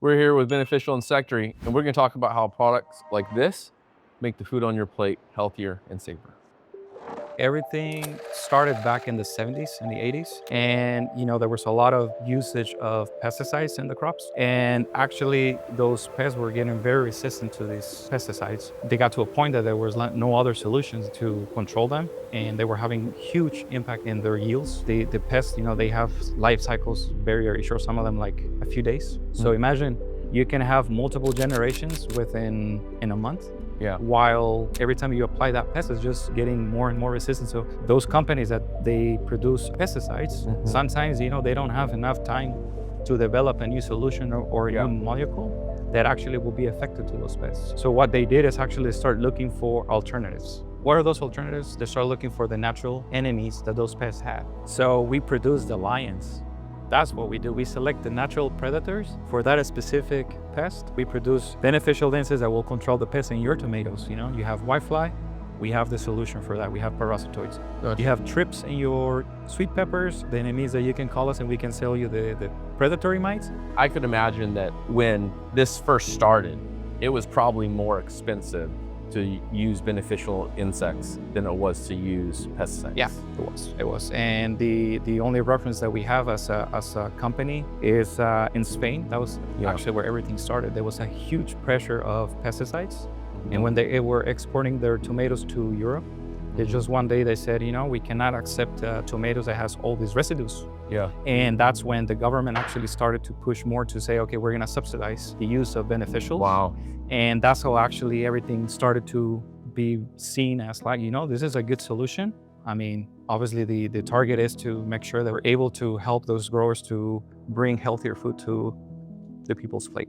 We're here with Beneficial Insectary, and we're going to talk about how products like this make the food on your plate healthier and safer. Everything started back in the 70s and the 80s. And, there was a lot of usage of pesticides in the crops. And actually, those pests were getting very resistant to these pesticides. They got to a point that there was no other solutions to control them. And they were having huge impact in their yields. The pests, they have life cycles very, very short, some of them like a few days. So imagine you can have multiple generations in a month. Yeah. While every time you apply that pest, it's just getting more and more resistant. So those companies that they produce pesticides, sometimes, they don't have enough time to develop a new solution or a new molecule that actually will be effective to those pests. So what they did is actually start looking for alternatives. What are those alternatives? They start looking for the natural enemies that those pests have. So we produce the lions. That's what we do. We select the natural predators for that specific pest. We produce beneficial lenses that will control the pests in your tomatoes. You have whitefly, we have the solution for that. We have parasitoids. Gotcha. You have trips in your sweet peppers, then it means that you can call us and we can sell you the predatory mites. I could imagine that when this first started, it was probably more expensive to use beneficial insects than it was to use pesticides. Yeah, it was. And the only reference that we have as a company is in Spain. That was actually where everything started. There was a huge pressure of pesticides. And when they were exporting their tomatoes to Europe, they just one day they said, we cannot accept tomatoes that has all these residues. Yeah. And that's when the government actually started to push more to say, okay, we're gonna subsidize the use of beneficials. Wow. And that's how actually everything started to be seen as like, this is a good solution. I mean, obviously the target is to make sure that we're able to help those growers to bring healthier food to the people's plate.